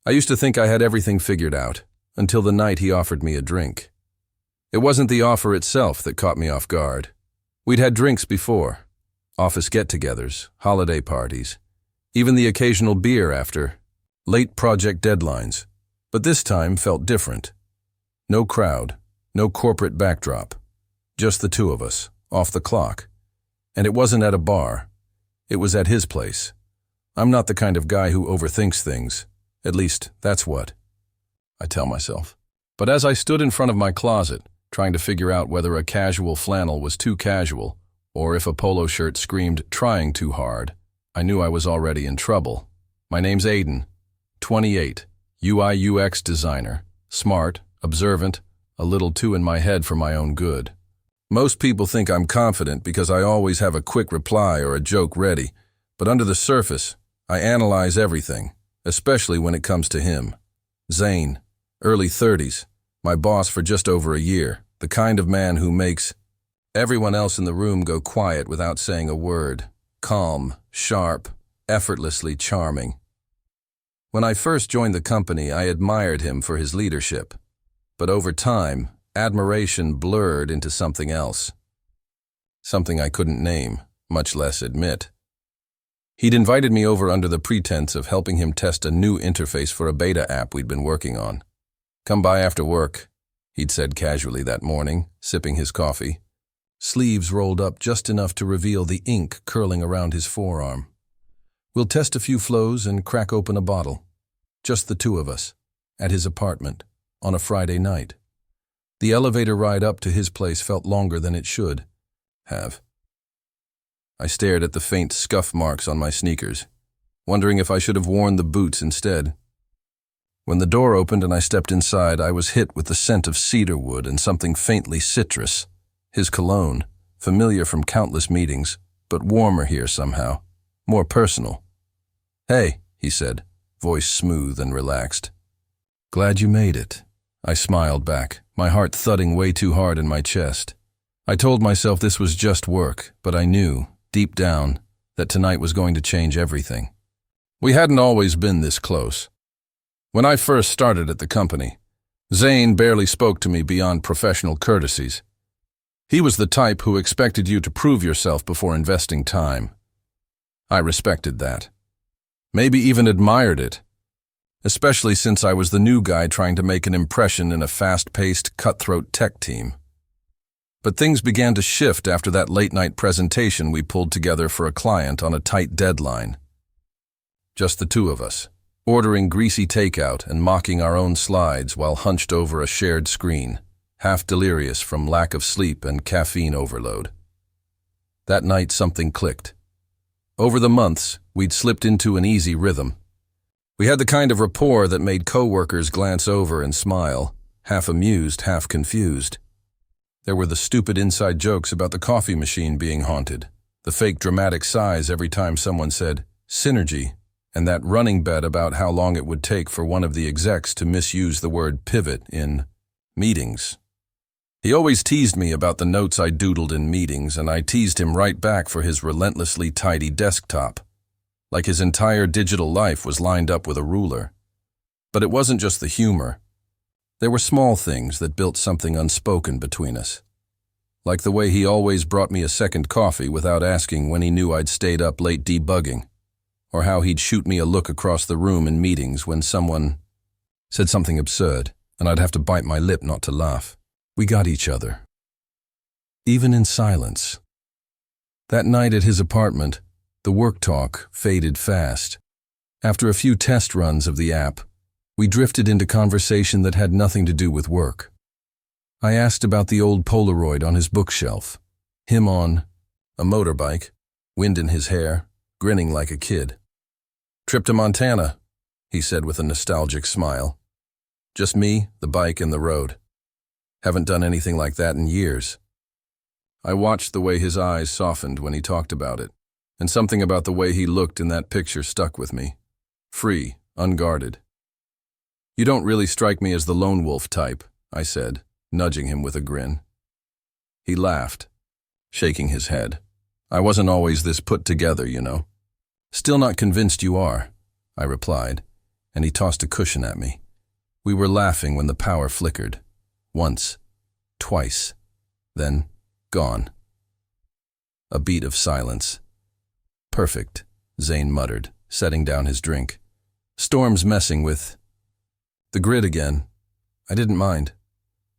I used to think I had everything figured out, until the night he offered me a drink. It wasn't the offer itself that caught me off guard. We'd had drinks before, office get-togethers, holiday parties, even the occasional beer after late project deadlines. But this time felt different. No crowd, no corporate backdrop, just the two of us, off the clock. And it wasn't at a bar. It was at his place. I'm not the kind of guy who overthinks things. At least, that's what I tell myself. But as I stood in front of my closet, trying to figure out whether a casual flannel was too casual, or if a polo shirt screamed trying too hard, I knew I was already in trouble. My name's Aiden, 28, UI UX designer, smart, observant, a little too in my head for my own good. Most people think I'm confident because I always have a quick reply or a joke ready, but under the surface, I analyze everything, especially when it comes to him. Zane, early 30s, my boss for just over a year, the kind of man who makes everyone else in the room go quiet without saying a word. Calm, sharp, effortlessly charming. When I first joined the company, I admired him for his leadership. But over time, admiration blurred into something else. Something I couldn't name, much less admit. He'd invited me over under the pretense of helping him test a new interface for a beta app we'd been working on. "Come by after work," he'd said casually that morning, sipping his coffee. Sleeves rolled up just enough to reveal the ink curling around his forearm. "We'll test a few flows and crack open a bottle. Just the two of us, at his apartment, on a Friday night." The elevator ride up to his place felt longer than it should have. I stared at the faint scuff marks on my sneakers, wondering if I should have worn the boots instead. When the door opened and I stepped inside, I was hit with the scent of cedar wood and something faintly citrus. His cologne, familiar from countless meetings, but warmer here somehow, more personal. "Hey," he said, voice smooth and relaxed. "Glad you made it." I smiled back, my heart thudding way too hard in my chest. I told myself this was just work, but I knew, deep down, that tonight was going to change everything. We hadn't always been this close. When I first started at the company, Zane barely spoke to me beyond professional courtesies. He was the type who expected you to prove yourself before investing time. I respected that. Maybe even admired it, especially since I was the new guy trying to make an impression in a fast-paced, cutthroat tech team. But things began to shift after that late-night presentation we pulled together for a client on a tight deadline. Just the two of us, ordering greasy takeout and mocking our own slides while hunched over a shared screen, half delirious from lack of sleep and caffeine overload. That night something clicked. Over the months, we'd slipped into an easy rhythm. We had the kind of rapport that made coworkers glance over and smile, half amused, half confused. There were the stupid inside jokes about the coffee machine being haunted, the fake dramatic sighs every time someone said, "synergy," and that running bet about how long it would take for one of the execs to misuse the word pivot in meetings. He always teased me about the notes I doodled in meetings, and I teased him right back for his relentlessly tidy desktop, like his entire digital life was lined up with a ruler. But it wasn't just the humor. There were small things that built something unspoken between us, like the way he always brought me a second coffee without asking when he knew I'd stayed up late debugging, or how he'd shoot me a look across the room in meetings when someone said something absurd, and I'd have to bite my lip not to laugh. We got each other, even in silence. That night at his apartment, the work talk faded fast. After a few test runs of the app, we drifted into conversation that had nothing to do with work. I asked about the old Polaroid on his bookshelf, him on a motorbike, wind in his hair, grinning like a kid. "Trip to Montana," he said with a nostalgic smile. "Just me, the bike, and the road. Haven't done anything like that in years." I watched the way his eyes softened when he talked about it, and something about the way he looked in that picture stuck with me. Free, unguarded. "You don't really strike me as the lone wolf type," I said, nudging him with a grin. He laughed, shaking his head. "I wasn't always this put together, you know." "Still not convinced you are," I replied, and he tossed a cushion at me. We were laughing when the power flickered. Once, twice, then gone. A beat of silence. Perfect, Zane muttered, setting down his drink. Storm's messing with the grid again. I didn't mind.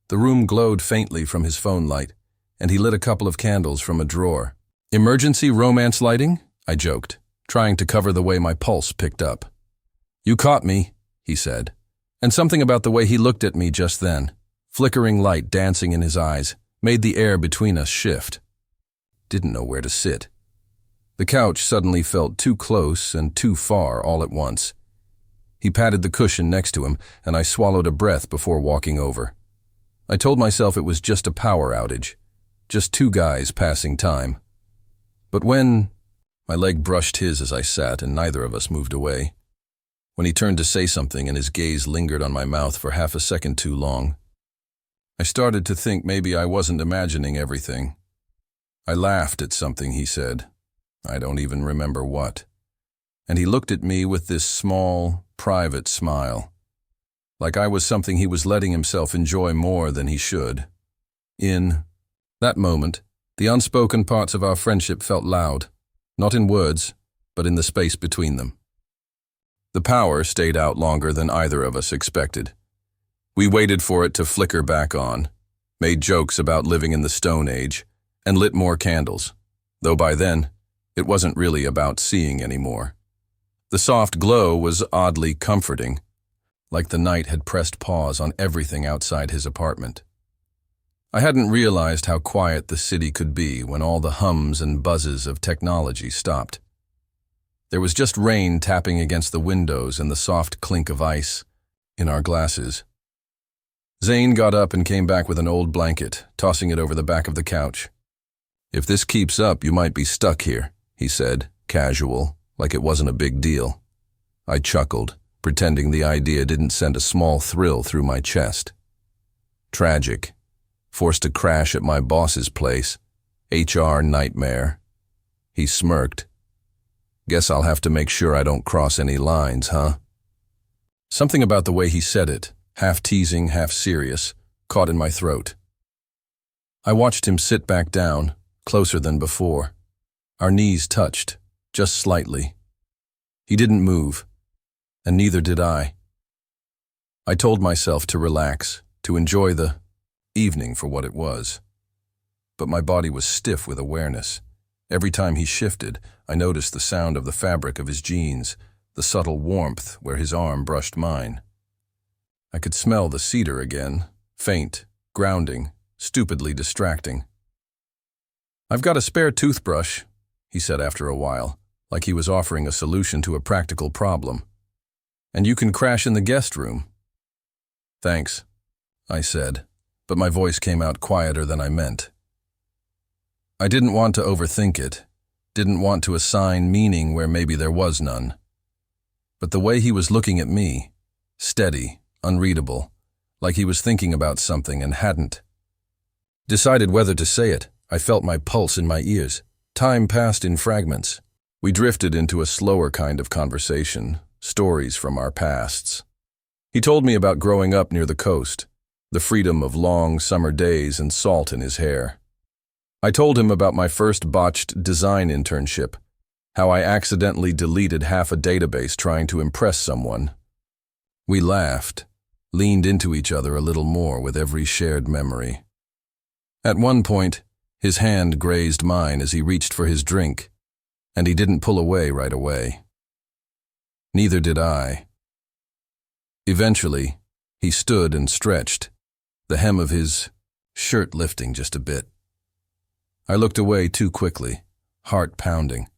The room glowed faintly from his phone light, and he lit a couple of candles from a drawer. Emergency romance lighting? I joked, trying to cover the way my pulse picked up. You caught me, he said, and something about the way he looked at me just then, flickering light dancing in his eyes, made the air between us shift. Didn't know where to sit. The couch suddenly felt too close and too far all at once. He patted the cushion next to him, and I swallowed a breath before walking over. I told myself it was just a power outage, just two guys passing time. But when my leg brushed his as I sat, and neither of us moved away. When he turned to say something and his gaze lingered on my mouth for half a second too long, I started to think maybe I wasn't imagining everything. I laughed at something he said. I don't even remember what. And he looked at me with this small, private smile, like I was something he was letting himself enjoy more than he should. In that moment, the unspoken parts of our friendship felt loud, not in words, but in the space between them. The power stayed out longer than either of us expected. We waited for it to flicker back on, made jokes about living in the Stone Age, and lit more candles, though by then, it wasn't really about seeing anymore. The soft glow was oddly comforting, like the night had pressed pause on everything outside his apartment. I hadn't realized how quiet the city could be when all the hums and buzzes of technology stopped. There was just rain tapping against the windows and the soft clink of ice in our glasses. Zane got up and came back with an old blanket, tossing it over the back of the couch. If this keeps up, you might be stuck here, he said, casual, like it wasn't a big deal. I chuckled, pretending the idea didn't send a small thrill through my chest. Tragic. Forced to crash at my boss's place. HR nightmare. He smirked. Guess I'll have to make sure I don't cross any lines, huh? Something about the way he said it, half teasing, half serious, caught in my throat. I watched him sit back down, closer than before. Our knees touched, just slightly. He didn't move, and neither did I. I told myself to relax, to enjoy the evening for what it was. But my body was stiff with awareness. Every time he shifted, I noticed the sound of the fabric of his jeans, the subtle warmth where his arm brushed mine. I could smell the cedar again, faint, grounding, stupidly distracting. I've got a spare toothbrush, he said after a while, like he was offering a solution to a practical problem. And you can crash in the guest room. Thanks, I said, but my voice came out quieter than I meant. I didn't want to overthink it, didn't want to assign meaning where maybe there was none. But the way he was looking at me, steady, unreadable, like he was thinking about something and hadn't decided whether to say it. I felt my pulse in my ears. Time passed in fragments. We drifted into a slower kind of conversation, stories from our pasts. He told me about growing up near the coast, the freedom of long summer days and salt in his hair. I told him about my first botched design internship, how I accidentally deleted half a database trying to impress someone. We laughed, leaned into each other a little more with every shared memory. At one point, his hand grazed mine as he reached for his drink, and he didn't pull away right away. Neither did I. Eventually, he stood and stretched, the hem of his shirt lifting just a bit. I looked away too quickly, heart pounding.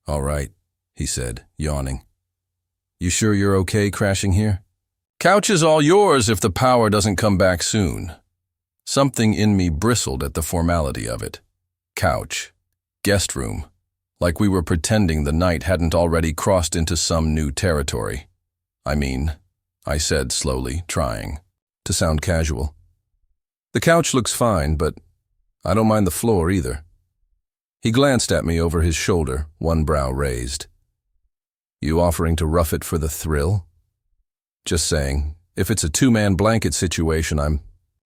All right, he said, yawning. You sure you're okay crashing here? Couch is all yours if the power doesn't come back soon. Something in me bristled at the formality of it. Couch. Guest room. Like we were pretending the night hadn't already crossed into some new territory. I said slowly, trying to sound casual. The couch looks fine, but I don't mind the floor either. He glanced at me over his shoulder, one brow raised. You offering to rough it for the thrill? Just saying, if it's a two-man blanket situation, I'm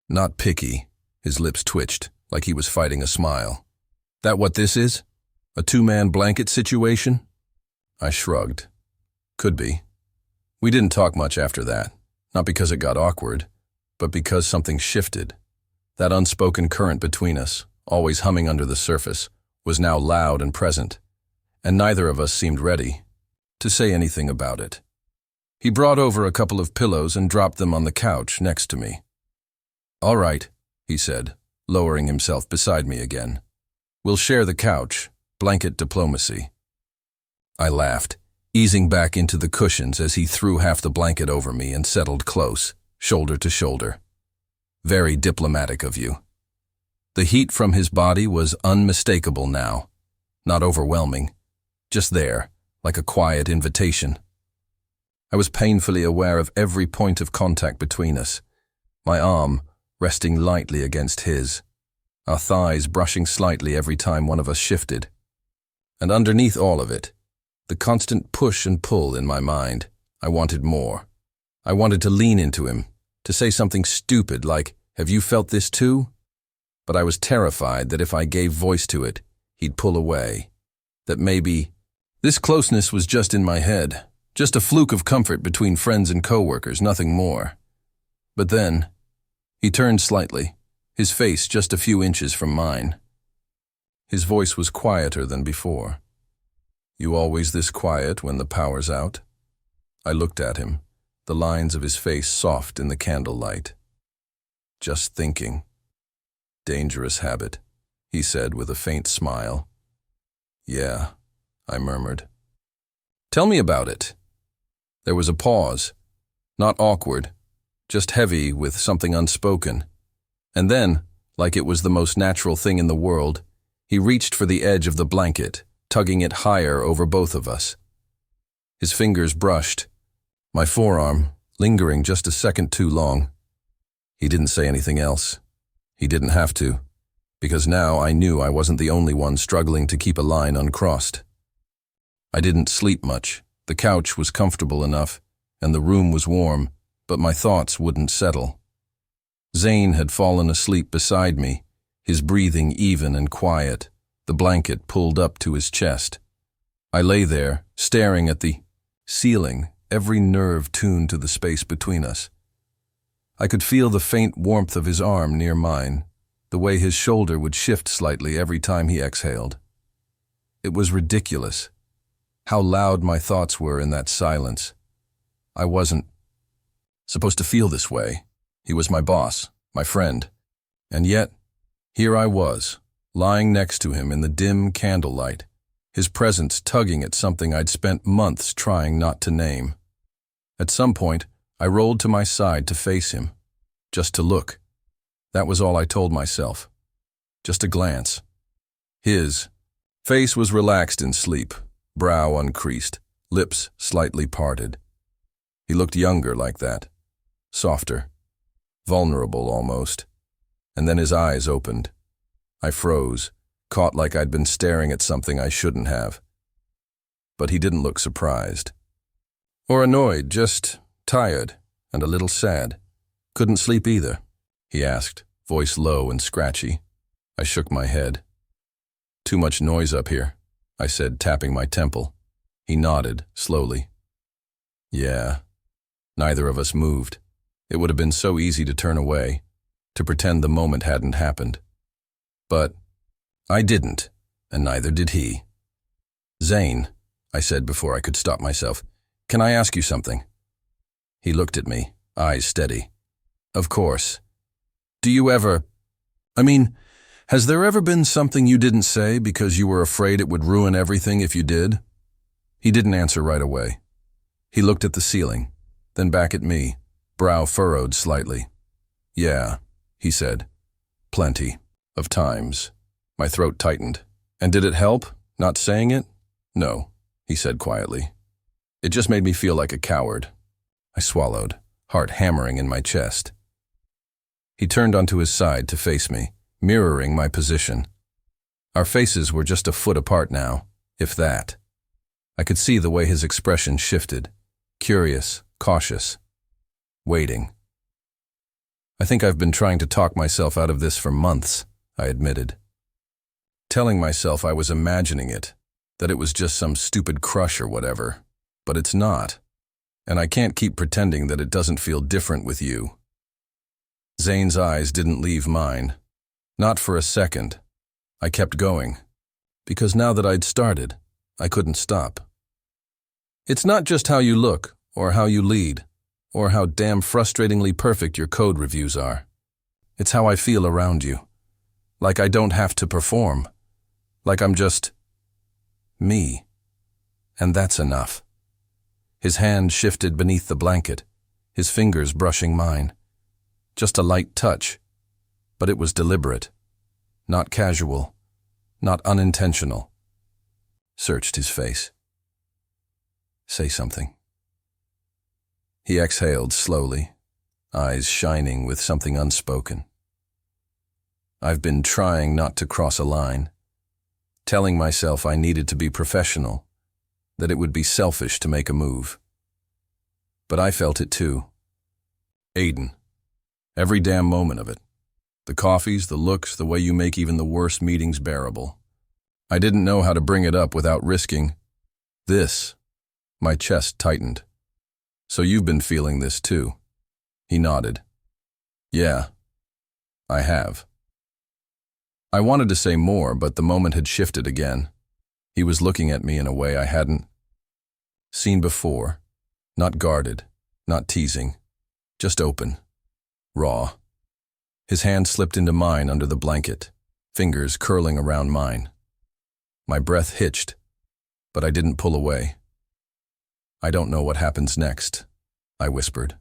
not picky. His lips twitched, like he was fighting a smile. That what this is? A two-man blanket situation? I shrugged. Could be. We didn't talk much after that, not because it got awkward, but because something shifted. That unspoken current between us, always humming under the surface, was now loud and present, and neither of us seemed ready to say anything about it. He brought over a couple of pillows and dropped them on the couch next to me. "All right," he said, lowering himself beside me again. "We'll share the couch, blanket diplomacy." I laughed, easing back into the cushions as he threw half the blanket over me and settled close, shoulder to shoulder. Very diplomatic of you. The heat from his body was unmistakable now, not overwhelming, just there, like a quiet invitation. I was painfully aware of every point of contact between us, my arm resting lightly against his, our thighs brushing slightly every time one of us shifted. And underneath all of it, the constant push and pull in my mind, I wanted more. I wanted to lean into him, to say something stupid like, "Have you felt this too?" But I was terrified that if I gave voice to it, he'd pull away. That maybe this closeness was just in my head, just a fluke of comfort between friends and coworkers, nothing more. But then, he turned slightly, his face just a few inches from mine. His voice was quieter than before. "You always this quiet when the power's out?" I looked at him, the lines of his face soft in the candlelight. "Just thinking." "Dangerous habit," he said with a faint smile. "Yeah," I murmured. "Tell me about it." There was a pause, not awkward, just heavy with something unspoken. And then, like it was the most natural thing in the world, he reached for the edge of the blanket, tugging it higher over both of us. His fingers brushed my forearm, lingering just a second too long. He didn't say anything else. He didn't have to, because now I knew I wasn't the only one struggling to keep a line uncrossed. I didn't sleep much. The couch was comfortable enough, and the room was warm, but my thoughts wouldn't settle. Zane had fallen asleep beside me, his breathing even and quiet, the blanket pulled up to his chest. I lay there, staring at the ceiling, every nerve tuned to the space between us. I could feel the faint warmth of his arm near mine, the way his shoulder would shift slightly every time he exhaled. It was ridiculous, how loud my thoughts were in that silence. I wasn't supposed to feel this way. He was my boss, my friend. And yet, here I was, lying next to him in the dim candlelight, his presence tugging at something I'd spent months trying not to name. At some point, I rolled to my side to face him, just to look. That was all I told myself. Just a glance. His face was relaxed in sleep, brow uncreased, lips slightly parted. He looked younger like that, softer, vulnerable almost. And then his eyes opened. I froze, caught like I'd been staring at something I shouldn't have. But he didn't look surprised. Or annoyed, just tired and a little sad. "Couldn't sleep either?" he asked, voice low and scratchy. I shook my head. "Too much noise up here," I said, tapping my temple. He nodded, slowly. Yeah. Neither of us moved. It would have been so easy to turn away, to pretend the moment hadn't happened. But I didn't, and neither did he. "Zane," I said before I could stop myself, "can I ask you something?" He looked at me, eyes steady. "Of course. Do you ever... has there ever been something you didn't say because you were afraid it would ruin everything if you did?" He didn't answer right away. He looked at the ceiling, then back at me, brow furrowed slightly. "Yeah," he said. "Plenty of times." My throat tightened. "And did it help, not saying it?" "No," he said quietly. "It just made me feel like a coward." I swallowed, heart hammering in my chest. He turned onto his side to face me, mirroring my position. Our faces were just a foot apart now, if that. I could see the way his expression shifted, curious, cautious. waiting. I think I've been trying to talk myself out of this for months, I admitted. Telling myself I was imagining it, that it was just some stupid crush or whatever. But it's not. And I can't keep pretending that it doesn't feel different with you. Zane's eyes didn't leave mine. Not for a second. I kept going. Because now that I'd started, I couldn't stop. It's not just how you look, or how you lead, or how damn frustratingly perfect your code reviews are. It's how I feel around you. Like I don't have to perform. Like I'm just me. And that's enough. His hand shifted beneath the blanket, his fingers brushing mine. Just a light touch, but it was deliberate. Not casual, not unintentional. Searched his face. Say something. He exhaled slowly, eyes shining with something unspoken. I've been trying not to cross a line, telling myself I needed to be professional, that it would be selfish to make a move. But I felt it too. Aiden. Every damn moment of it. The coffees, the looks, the way you make even the worst meetings bearable. I didn't know how to bring it up without risking this. My chest tightened. So you've been feeling this too. He nodded. Yeah, I have. I wanted to say more, but the moment had shifted again. He was looking at me in a way I hadn't seen before. Not guarded, not teasing, just open, raw. His hand slipped into mine under the blanket, fingers curling around mine. My breath hitched, but I didn't pull away. I don't know what happens next, I whispered.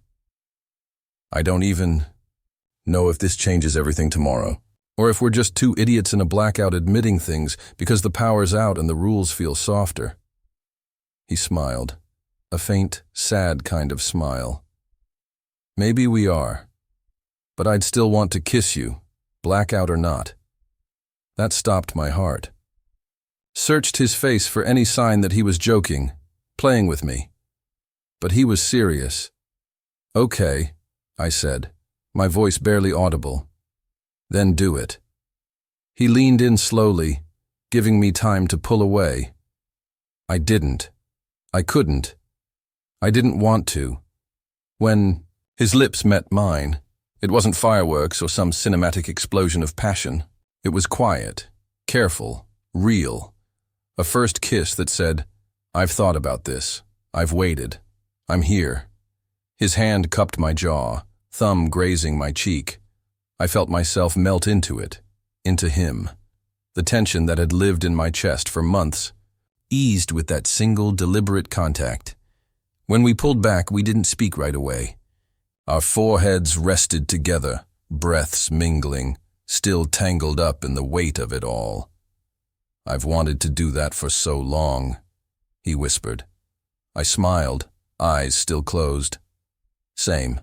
I don't even know if this changes everything tomorrow, or if we're just two idiots in a blackout admitting things because the power's out and the rules feel softer. He smiled, a faint, sad kind of smile. Maybe we are, but I'd still want to kiss you, blackout or not. That stopped my heart. Searched his face for any sign that he was joking, playing with me. But he was serious. Okay, I said, my voice barely audible. Then do it. He leaned in slowly, giving me time to pull away. I didn't. I couldn't. I didn't want to. When his lips met mine, it wasn't fireworks or some cinematic explosion of passion. It was quiet, careful, real. A first kiss that said, I've thought about this. I've waited. I'm here. His hand cupped my jaw, thumb grazing my cheek. I felt myself melt into it, into him. The tension that had lived in my chest for months eased with that single deliberate contact. When we pulled back, we didn't speak right away. Our foreheads rested together, breaths mingling, still tangled up in the weight of it all. I've wanted to do that for so long, he whispered. I smiled, eyes still closed. Same.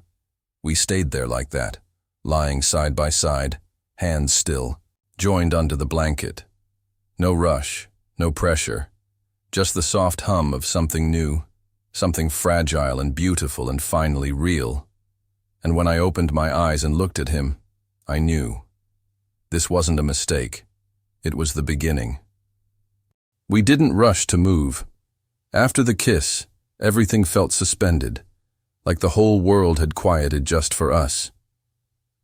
We stayed there like that, lying side by side, hands still, joined under the blanket. No rush, no pressure, just the soft hum of something new, something fragile and beautiful and finally real. And when I opened my eyes and looked at him, I knew. This wasn't a mistake. It was the beginning. We didn't rush to move. After the kiss, everything felt suspended, like the whole world had quieted just for us.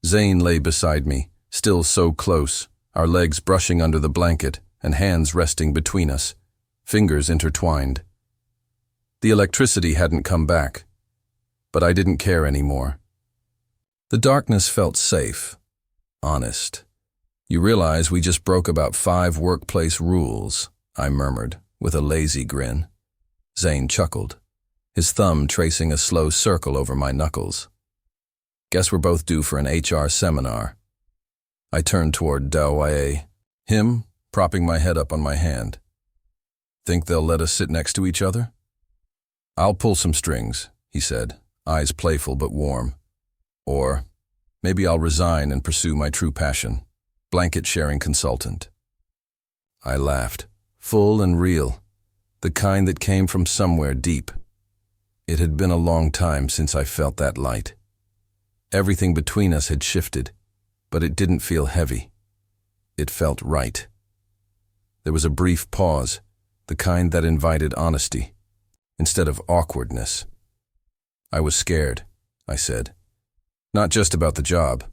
Zane lay beside me, still so close, our legs brushing under the blanket and hands resting between us, fingers intertwined. The electricity hadn't come back, but I didn't care anymore. The darkness felt safe, honest. You realize we just broke about 5 workplace rules, I murmured, with a lazy grin. Zane chuckled, his thumb tracing a slow circle over my knuckles. Guess we're both due for an HR seminar. I turned toward Daoye, him propping my head up on my hand. Think they'll let us sit next to each other? I'll pull some strings, he said, eyes playful but warm. Or maybe I'll resign and pursue my true passion, blanket-sharing consultant. I laughed, full and real, the kind that came from somewhere deep. It had been a long time since I felt that light. Everything between us had shifted, but it didn't feel heavy. It felt right. There was a brief pause, the kind that invited honesty, instead of awkwardness. I was scared, I said. Not just about the job.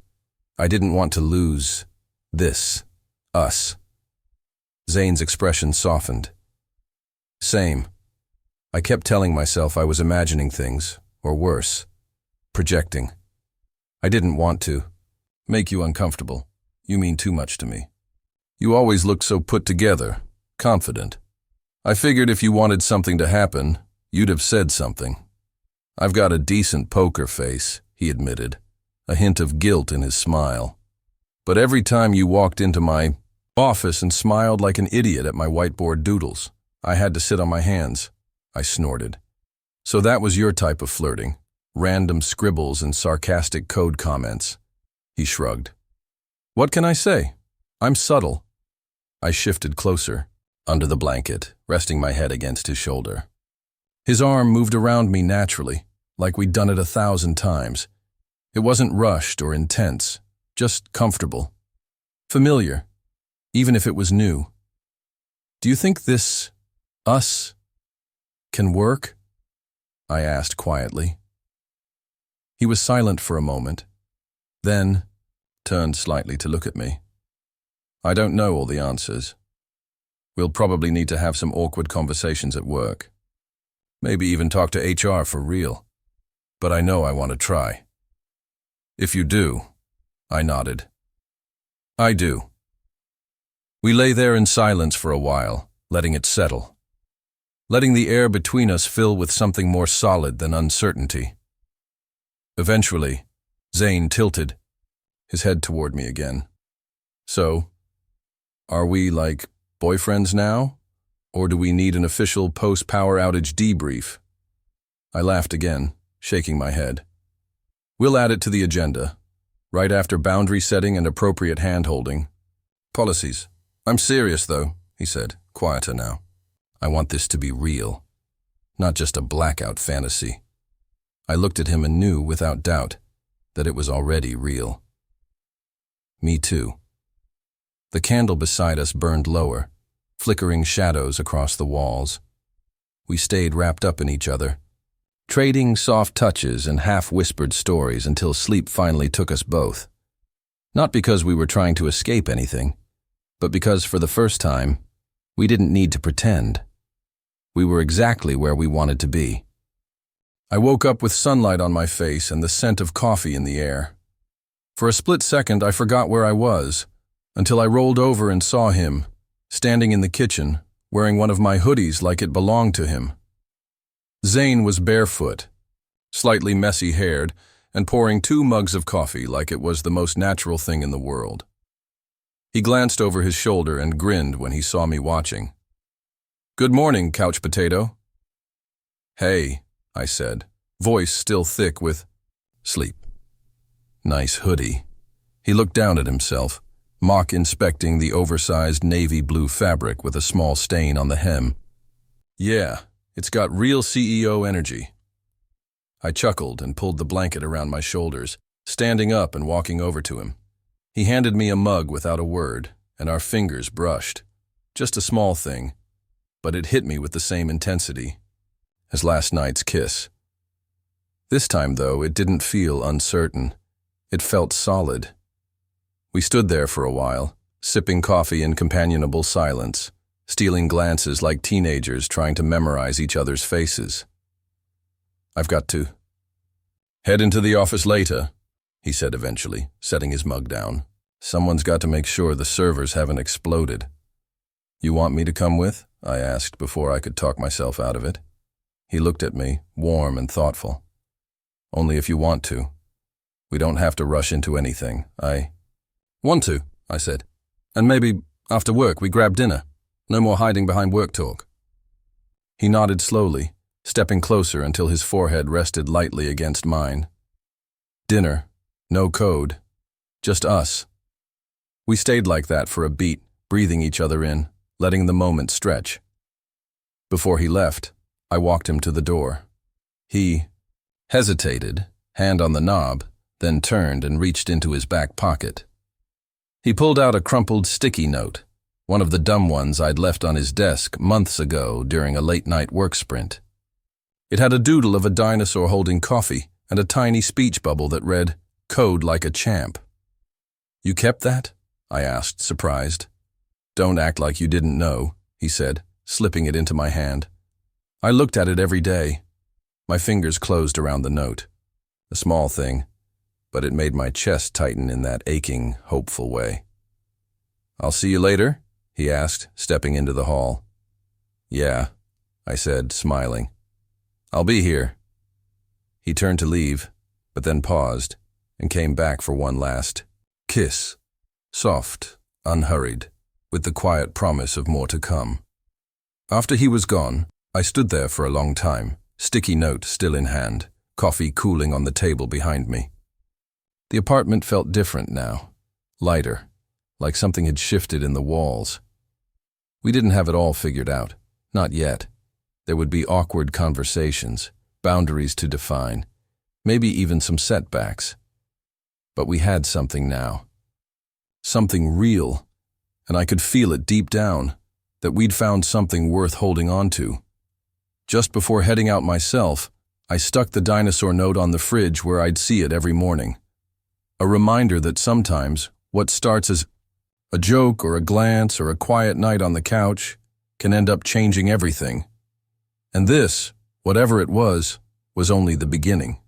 I didn't want to lose this, us. Zane's expression softened. Same. I kept telling myself I was imagining things, or worse, projecting. I didn't want to. Make you uncomfortable. You mean too much to me. You always looked so put together, confident. I figured if you wanted something to happen, you'd have said something. I've got a decent poker face, he admitted, a hint of guilt in his smile. But every time you walked into my office and smiled like an idiot at my whiteboard doodles, I had to sit on my hands. I snorted. So that was your type of flirting, random scribbles and sarcastic code comments. He shrugged. What can I say? I'm subtle. I shifted closer, under the blanket, resting my head against his shoulder. His arm moved around me naturally, like we'd done it 1,000 times. It wasn't rushed or intense, just comfortable. Familiar, even if it was new. Do you think this, us, can work? I asked quietly. He was silent for a moment, then turned slightly to look at me. I don't know all the answers. We'll probably need to have some awkward conversations at work. Maybe even talk to HR for real. But I know I want to try. If you do, I nodded. I do. We lay there in silence for a while, letting it settle. Letting the air between us fill with something more solid than uncertainty. Eventually, Zane tilted, his head toward me again. So, are we like boyfriends now? Or do we need an official post-power outage debrief? I laughed again, shaking my head. We'll add it to the agenda, right after boundary setting and appropriate hand-holding. Policies. I'm serious, though, he said, quieter now. I want this to be real, not just a blackout fantasy. I looked at him and knew, without doubt, that it was already real. Me too. The candle beside us burned lower, flickering shadows across the walls. We stayed wrapped up in each other, trading soft touches and half-whispered stories until sleep finally took us both. Not because we were trying to escape anything, but because for the first time, we didn't need to pretend. We were exactly where we wanted to be. I woke up with sunlight on my face and the scent of coffee in the air. For a split second, I forgot where I was, until I rolled over and saw him, standing in the kitchen, wearing one of my hoodies like it belonged to him. Zane was barefoot, slightly messy-haired, and pouring 2 mugs of coffee like it was the most natural thing in the world. He glanced over his shoulder and grinned when he saw me watching. "Good morning, couch potato." "Hey," I said, voice still thick with sleep. Nice hoodie. He looked down at himself, mock-inspecting the oversized navy blue fabric with a small stain on the hem. "Yeah, it's got real CEO energy." I chuckled and pulled the blanket around my shoulders, standing up and walking over to him. He handed me a mug without a word, and our fingers brushed. Just a small thing, but it hit me with the same intensity as last night's kiss. This time, though, it didn't feel uncertain. It felt solid. We stood there for a while, sipping coffee in companionable silence, stealing glances like teenagers trying to memorize each other's faces. "I've got to head into the office later," he said eventually, setting his mug down. "Someone's got to make sure the servers haven't exploded." "You want me to come with?" I asked before I could talk myself out of it. He looked at me, warm and thoughtful. "Only if you want to. We don't have to rush into anything. I want to," I said. "And maybe after work we grab dinner. No more hiding behind work talk." He nodded slowly, stepping closer until his forehead rested lightly against mine. Dinner, no code, just us. We stayed like that for a beat, breathing each other in, letting the moment stretch. Before he left, I walked him to the door. He hesitated, hand on the knob, then turned and reached into his back pocket. He pulled out a crumpled sticky note, one of the dumb ones I'd left on his desk months ago during a late-night work sprint. It had a doodle of a dinosaur holding coffee and a tiny speech bubble that read, "Code like a champ." "You kept that?" I asked, surprised. "Don't act like you didn't know," he said, slipping it into my hand. I looked at it every day. My fingers closed around the note. A small thing, but it made my chest tighten in that aching, hopeful way. "I'll see you later?" he asked, stepping into the hall. "Yeah," I said, smiling. "I'll be here." He turned to leave, but then paused and came back for one last kiss, soft, unhurried, with the quiet promise of more to come. After he was gone, I stood there for a long time, sticky note still in hand, coffee cooling on the table behind me. The apartment felt different now, lighter, like something had shifted in the walls. We didn't have it all figured out, not yet. There would be awkward conversations, boundaries to define, maybe even some setbacks. But we had something now. Something real, and I could feel it deep down, that we'd found something worth holding on to. Just before heading out myself, I stuck the dinosaur note on the fridge where I'd see it every morning. A reminder that sometimes what starts as a joke or a glance or a quiet night on the couch can end up changing everything. And this, whatever it was only the beginning.